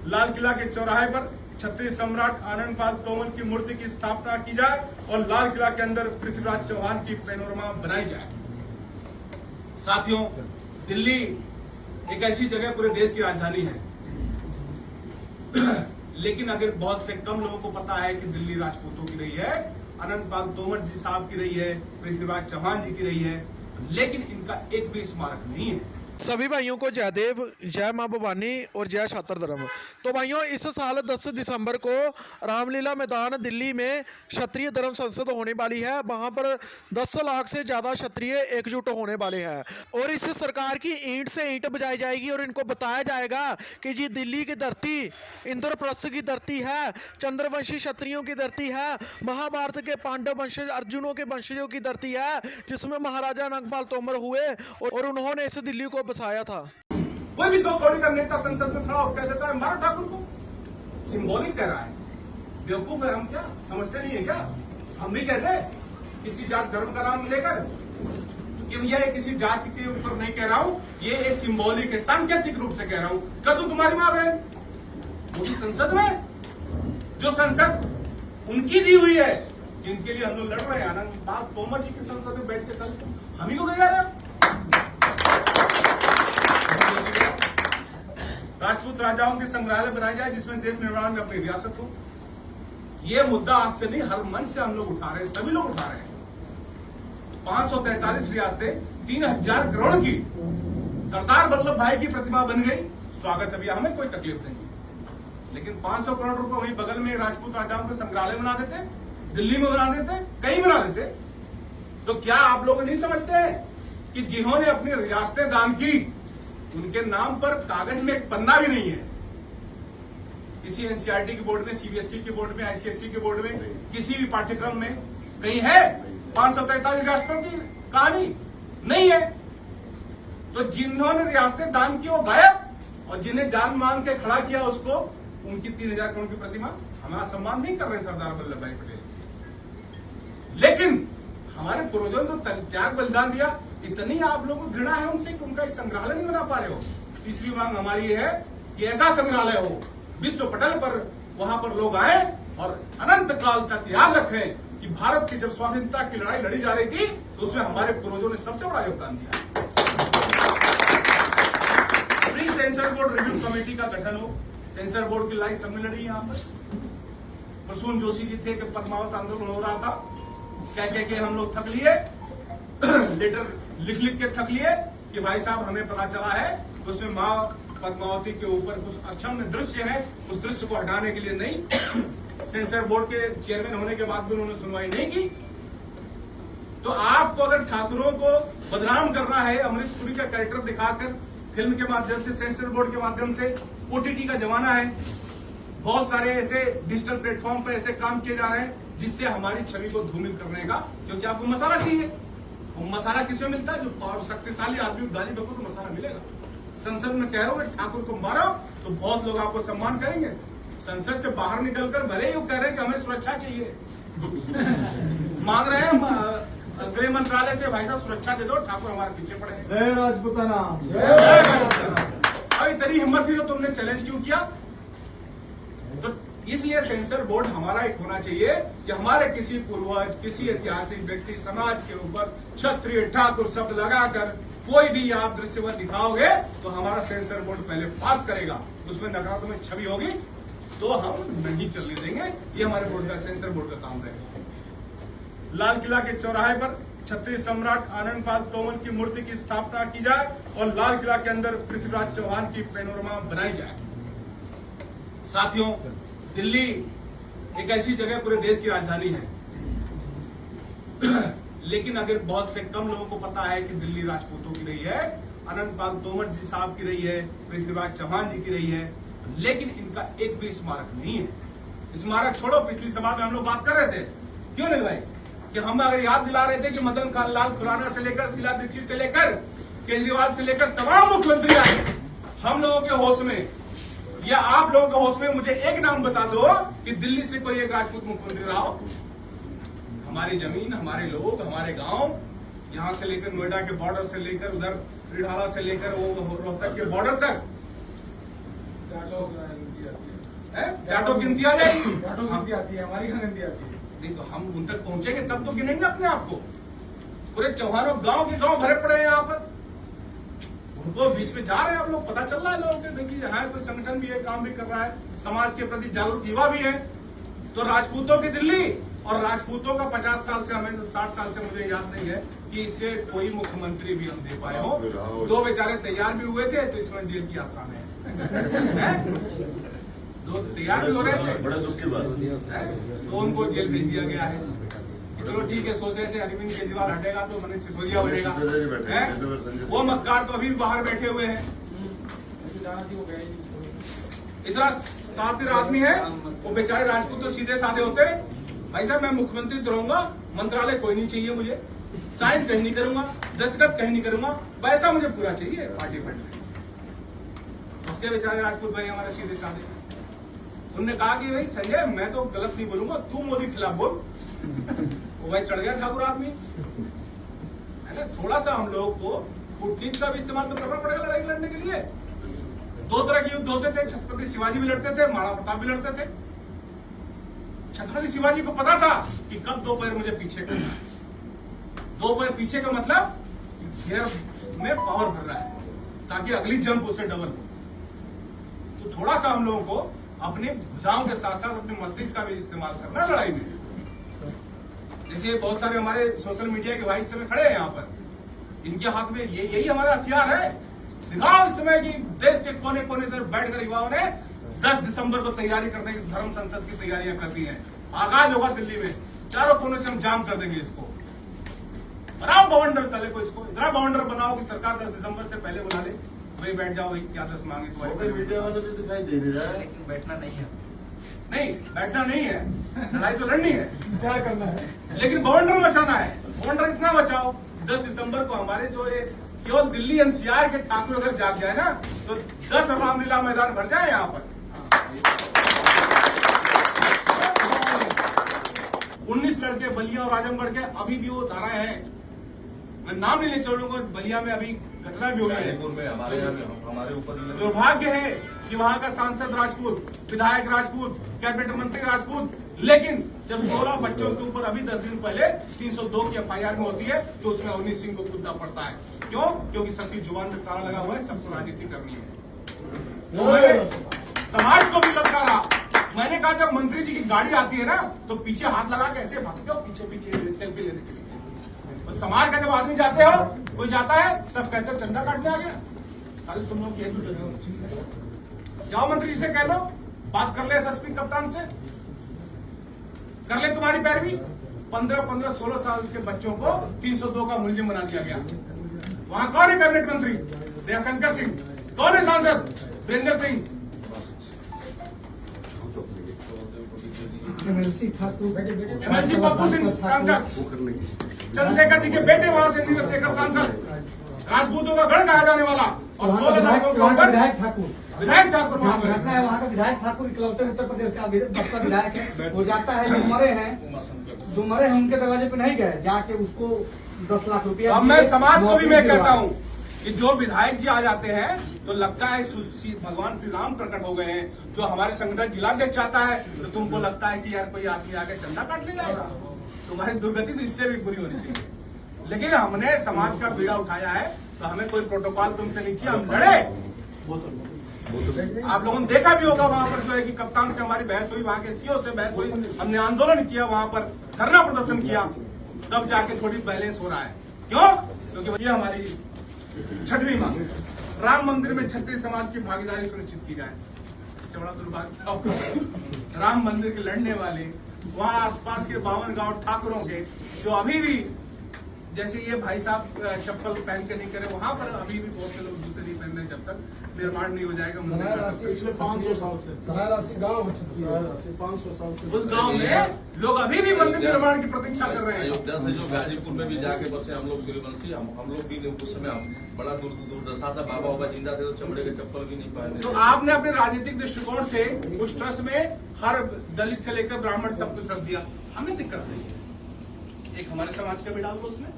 लाल किला के चौराहे पर क्षत्रिय सम्राट आनंद पाल तोमर की मूर्ति की स्थापना की जाए और लाल किला के अंदर पृथ्वीराज चौहान की पैनोरमा बनाई जाए। साथियों, दिल्ली एक ऐसी जगह पूरे देश की राजधानी है, लेकिन अगर बहुत से कम लोगों को पता है कि दिल्ली राजपूतों की रही है, आनंद पाल तोमर जी साहब की रही है, पृथ्वीराज चौहान जी की रही है, लेकिन इनका एक भी स्मारक नहीं है। सभी भाइयों को जय देव, जय मां भवानी और जय छात्र धर्म। तो भाइयों, इस साल 10 दिसंबर को रामलीला मैदान दिल्ली में क्षत्रिय धर्म संसद होने वाली है। वहां पर 10 लाख से ज़्यादा क्षत्रिय एकजुट होने वाले हैं और इस सरकार की ईंट से ईंट बजाई जाएगी और इनको बताया जाएगा कि जी दिल्ली की धरती इंद्रप्रस्थ की धरती है, चंद्रवंशी क्षत्रियों की धरती है, महाभारत के पांडव वंशज अर्जुनों के वंशजों की धरती है, जिसमें महाराजा नागपाल तोमर हुए और उन्होंने इस दिल्ली को बसाया था। कोई भी दो कौड़ी का नेता संसद में खड़ा होकर कह देता है मारो ठाकुर को, सिंबॉलिक कह रहा है। बेवकूफ है हम, क्या समझते नहीं है क्या? हम भी कहते किसी जात धर्म का नाम लेकर कि यह किसी जाति के ऊपर नहीं कह रहा हूं, ये एक सिंबॉलिक है, सांकेतिक रूप से कह रहा हूं। कर दूं तुम्हारी मां बहन वो भी संसद में, जो संसद उनकी दी हुई है, जिनके लिए हम लोग लड़ रहे हैं। आनंद पाल तोमर जी की संसद में बैठ के सर हम ही को गया राजपूत राजाओं के संग्रहालय बनाया जाए जिसमें देश निर्माण में अपनी रियासत हो। यह मुद्दा आज से नहीं, हर मंच से हम लोग उठा रहे हैं, सभी लोग उठा रहे हैं। 543 रियासतें, 3000 करोड़ की सरदार वल्लभ भाई की प्रतिमा बन गई, स्वागत अभी हमें कोई तकलीफ नहीं। लेकिन 500 करोड़ रुपए वहीं बगल में राजपूत राजाओं के संग्रहालय बना देते, दिल्ली में बना देते, कहीं बना देते। तो क्या आप लोग नहीं समझते हैं कि जिन्होंने अपनी रियासतें दान की उनके नाम पर कागज में एक पन्ना भी नहीं है? किसी एनसीईआरटी के बोर्ड में, सीबीएसई के बोर्ड में, आईसीएसई के बोर्ड में, किसी भी पाठ्यक्रम में कहीं है 543 रियासतों की कहानी? नहीं है। तो जिन्होंने रियासतें दान की वो गायब, और जिन्हें जान मांग के खड़ा किया उसको, उनकी 3000 करोड़ की प्रतिमा हमारा सम्मान नहीं कर रहे सरदार वल्लभ भाई पटेल। लेकिन हमारे पूर्वजों ने तो त्याग बलिदान दिया, इतनी आप लोगों को घृणा है उनसे कि उनका संग्रहालय नहीं बना पा रहे हो। तीसरी मांग हमारी ये है कि ऐसा संग्रहालय हो विश्व पटल पर, वहां पर लोग आए और अनंत काल तक याद रखें कि भारत की जब स्वाधीनता की लड़ाई लड़ी जा रही थी तो उसमें हमारे पूर्वजों ने सबसे बड़ा योगदान दिया। Pre sensor board review committee का गठन हो, सेंसर बोर्ड की लाइन सब में लड़ी। यहाँ पर प्रसून जोशी जी थे कि पद्मावत आंदोलन हो रहा था, कह के हम लोग थक लिए, लेटर लिख के थक लिए कि भाई साहब हमें पता चला है उसमें मां पद्मावती के ऊपर कुछ अक्षम्य दृश्य है, उस दृश्य को हटाने के लिए नहीं। सेंसर बोर्ड के चेयरमैन होने के बाद भी उन्होंने सुनवाई नहीं की। तो आपको अगर ठाकुरों को बदनाम करना है, अमरीश पुरी का कैरेक्टर दिखाकर फिल्म के माध्यम से, सेंसर बोर्ड के माध्यम से, ओटीटी का जमाना है, बहुत सारे ऐसे डिजिटल प्लेटफॉर्म पर ऐसे काम किए जा रहे हैं जिससे हमारी छवि को धूमिल करने का, क्योंकि आपको मसाला चाहिए। वो मसाला किसमें मिलता है? जो शक्तिशाली आदमी गाली बको तो मसाला मिलेगा। संसद में कह रहे हो ठाकुर को मारो तो बहुत लोग आपको सम्मान करेंगे। संसद से बाहर निकलकर भले ही वो कह रहे हैं कि हमें सुरक्षा चाहिए, मांग रहे हैं गृह मंत्रालय से, भाई साहब सुरक्षा दे दो, ठाकुर हमारे पीछे पड़े हैं। जय राजपूताना। अब इतनी हिम्मत थी तो तुमने चैलेंज क्यों किया? तो इसलिए सेंसर बोर्ड हमारा एक होना चाहिए कि हमारे किसी पूर्वज, किसी ऐतिहासिक व्यक्ति, समाज के ऊपर क्षत्रिय ठाकुर शब्द लगाकर कोई भी आप दृश्यवत दिखाओगे तो हमारा सेंसर बोर्ड पहले पास करेगा, उसमें नकारात्मक छवि होगी तो हम नहीं चलने देंगे। ये हमारे बोर्ड का, सेंसर बोर्ड का काम रहेगा। लाल किला के चौराहे पर क्षत्रिय सम्राट आनंद पाल तोमर की मूर्ति की स्थापना की जाए और लाल किला के अंदर पृथ्वीराज चौहान की पैनोरमा बनाई जाए। साथियों, दिल्ली एक ऐसी जगह पूरे देश की राजधानी है, लेकिन अगर बहुत से कम लोगों को पता है कि दिल्ली राजपूतों की रही है, आनंद पाल तोमर जी साहब की रही है, पृथ्वीराज चौहान जी की रही है, लेकिन इनका एक भी स्मारक नहीं है। स्मारक छोड़ो, पिछली सभा में हम लोग बात कर रहे थे, क्यों नहीं भाई, कि हम अगर याद दिला रहे थे कि मदन लाल खुराना से लेकर, शीला दीक्षित से लेकर, केजरीवाल से लेकर तमाम मुख्यमंत्री आए हम लोगों के होश में, या आप लोगों के होश में मुझे एक नाम बता दो कि दिल्ली से कोई एक राजपूत मुख्यमंत्री रहा हो। हमारी जमीन, हमारे लोग, हमारे गांव, यहां से लेकर नोएडा के बॉर्डर से लेकर उधर रिढ़ाला से लेकर वो रोहतक के बॉर्डर तक, जाटो गिनती आ जाएगी, आती है, हमारी कहाँ गिनती आती है? नहीं तो हम उन तक पहुंचेंगे तब तो गिनेंगे अपने आप को। पूरे चौहानों गांव के गांव भरे पड़े हैं यहाँ पर, उनको बीच में जा रहे हैं आप लोग, पता चल रहा है लोगों के देखिए यहाँ कोई संगठन भी है, काम भी कर रहा है, समाज के प्रति जागरूक युवा भी है। तो राजपूतों की दिल्ली और राजपूतों का 50 साल से, हमें 60 साल से मुझे याद नहीं है कि इसे कोई मुख्यमंत्री भी हम दे पाए हो। 2 बेचारे तैयार भी हुए थे तो इसमें जेल की यात्रा में है। 2 तैयार भी हो रहे थे, बड़ा दुख की बात है। तो उनको जेल भेज दिया गया है। चलो ठीक है, सोच रहे थे अरविंद केजरीवाल हटेगा तो मनीष सिसोदिया बनेगा, वो मक्कार तो अभी भी बाहर बैठे हुए हैं। इतना सातिर आदमी है वो, बेचारे राजपूत तो सीधे साधे होते। भाई साहब मैं मुख्यमंत्री तो रहूंगा, मंत्रालय कोई नहीं चाहिए मुझे, साइन कहीं नहीं करूंगा, दस्तखत कहीं नहीं करूंगा, पैसा मुझे पूरा चाहिए पार्टी फंड में। उसके बेचारे राजपूत भाई हमारे सीधे साधे, उनने कहा कि भाई संजय मैं तो गलत नहीं बोलूंगा, तू मोदी के खिलाफ बोल। वो भाई चढ़ गया ठाकुर आदमी, है ना। थोड़ा सा हम लोग को कूटनीति का भी इस्तेमाल तो करना पड़ेगा लड़ाई लड़ने के लिए। 2 तरह के युद्ध होते थे, छत्रपति शिवाजी भी लड़ते थे, महाराणा प्रताप भी लड़ते थे। छत्रपति शिवाजी को पता था कि कब 2 पैर मुझे पीछे करना है। 2 पैर पीछे का मतलब घेर में पावर भर रहा है ताकि अगली जंप उसे डबल हो। तो थोड़ा सा हम लोगों को अपनी भुजाओं के साथ साथ अपने मस्तिष्क का भी इस्तेमाल करना लड़ाई में। जैसे बहुत सारे हमारे सोशल मीडिया के भाई इस समय खड़े हैं यहाँ पर, इनके हाथ में यही हमारा हथियार है। दिखाओ इस समय कि देश के कोने कोने से बैठकर युवाओं ने 10 दिसंबर को तैयारी करने की, धर्म संसद की तैयारियां कर दी हैं। आगाज होगा दिल्ली में, चारों कोनों से हम जाम कर देंगे इसको। बनाओ बवंडर साले को, इसको इतना बवंडर बनाओ कि सरकार 10 दिसंबर से पहले बुला ले, भाई बैठ जाओ, भाई क्या 10 मांगे तो मीडिया वाले भी दिखाई दे रहा है। लेकिन बैठना नहीं है, नहीं बैठना नहीं है, लड़ाई तो लड़नी है, विचार करना है। लेकिन बवंडर बचाना है। बवंडर इतना बचाओ 10 दिसंबर को हमारे जो ये केवल दिल्ली एनसीआर के ठाकुर अगर जाग जाए ना तो 10 रामलीला मैदान भर जाए यहाँ पर। 19 लड़के बलिया और आजमगढ़ के अभी भी वो धारा है, मैं नाम नहीं ले चलूंगा, बलिया में अभी घटना भी हो गई है। हमारे ऊपर दुर्भाग्य है कि वहां का सांसद राजपूत, विधायक राजपूत, कैबिनेट मंत्री राजपूत, लेकिन जब 16 बच्चों के ऊपर अभी 10 दिन पहले 302 की FIR में होती है तो उसमें अवनीश सिंह को कूदना पड़ता है। क्यों? क्योंकि सबकी जुबान में ताला लगा हुआ है, सबको राजनीति करनी है। तो मैंने समाज को भी ललकारा, मैंने कहा जब मंत्री जी की गाड़ी आती है ना तो पीछे हाथ लगा के ऐसे भागते हो पीछे पीछे सेल्फी लेने के लिए। तो समाज का जब आदमी जाते हो, कोई जाता है तब कहते हो चंदा काटने आ गया। साले तुम लोग जाओ मंत्री जी से कह लो, बात कर ले SSP कप्तान से, कर ले तुम्हारी पैरवी। 15, 16 साल के बच्चों को 302 का मुलजिम बना दिया गया। वहां कौन है कैबिनेट मंत्री? दयाशंकर सिंह। कौन है सांसद? वीरेंद्र सिंह। MLC ठाकुर, MLC पप्पू सिंह सांसद, चंद्रशेखर जी के बेटे वहां से चंद्रशेखर सांसद, राजपूतों का गढ़ कहा जाने वाला, और 16 लाखों के ऊपर विधायक ठाकुर, विधायक ठाकुर वहां पर घटना है। वहाँ का विधायक ठाकुर इकलौते उत्तर प्रदेश का बसपा विधायक है। वो जाता है, जो मरे हैं उनके दरवाजे पे नहीं गए, जाके उसको 10 लाख रुपया। अब मैं समाज को भी मैं कहता हूं कि जो विधायक जी आ जाते हैं तो लगता है भगवान श्री राम प्रकट हो गए हैं। जो हमारे संगठन जिलाध्यक्ष चाहता है तो तुमको लगता है कि यार कोई आदमी आके चंदा काट ले जाएगा। तुम्हारी दुर्गति तो इससे भी बुरी होनी चाहिए। लेकिन हमने समाज का बीड़ा उठाया है तो हमें कोई प्रोटोकॉल तुमसे नहीं चाहिए, हम लड़े। आप लोगों ने देखा भी होगा वहां पर जो है कि कप्तान से हमारी बहस हुई, वहां के सीओ से बहस हुई, हमने आंदोलन किया, वहां पर धरना प्रदर्शन किया, तब जाके थोड़ी बैलेंस हो रहा है। क्यों? क्योंकि ये हमारी 6वीं मांग, राम मंदिर में क्षत्रिय समाज की भागीदारी सुनिश्चित की जाए। इससे बड़ा दुर्भाग्य राम मंदिर के लड़ने वाले वहां आसपास के 52 गांव ठाकुरों के जो अभी भी, जैसे ये भाई साहब चप्पल पहन के नहीं करे, वहां पर अभी भी बहुत से लोग जूते नहीं पहन रहे जब तक निर्माण नहीं हो जाएगा। 500 साल से सरारासी गाँव 500 साल से उस गांव में लोग अभी भी मंदिर निर्माण की प्रतीक्षा कर रहे हैं। अयोध्या से जो गाजीपुर में भी जाके बसे हम लोग सूर्यवंशी, हम लोग भी उस समय बड़ा दुर्दशा था, बाबा जिंदा थे तो चमड़े के चप्पल भी नहीं पहने। तो आपने अपने राजनीतिक दृष्टिकोण से उस ट्रस्ट में हर दलित से लेकर ब्राह्मण सब कुछ रख दिया, हमें दिक्कत नहीं है। एक हमारे समाज का भी डाल दो उसमें,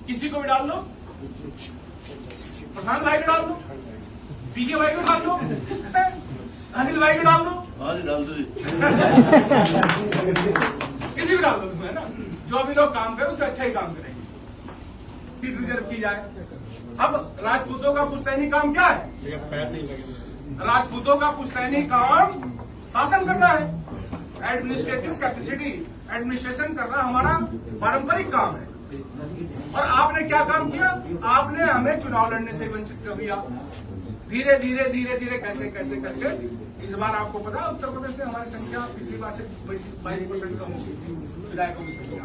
किसी को भी डाल लो, प्रशांत भाई को डाल दो, पीके भाई को डाल दो, अनिल भाई को डाल दो, हाँ जी डाल दो जी। किसी भी डाल दो तुम्हें ना, जो भी लोग काम करें उससे अच्छा ही काम करेंगे, सीट रिजर्व की जाए। अब राजपूतों का पुश्तैनी काम क्या है? राजपूतों का पुश्तैनी काम शासन करना है, एडमिनिस्ट्रेटिव कैपेसिटी, एडमिनिस्ट्रेशन करना हमारा पारंपरिक काम है। और आपने क्या काम किया? आपने हमें चुनाव लड़ने से वंचित कर दिया। धीरे धीरे धीरे धीरे कैसे कैसे करके इस बार आपको पता, उत्तर प्रदेश से हमारी संख्या पिछली बार से 22% कम होगी, विधायकों की संख्या।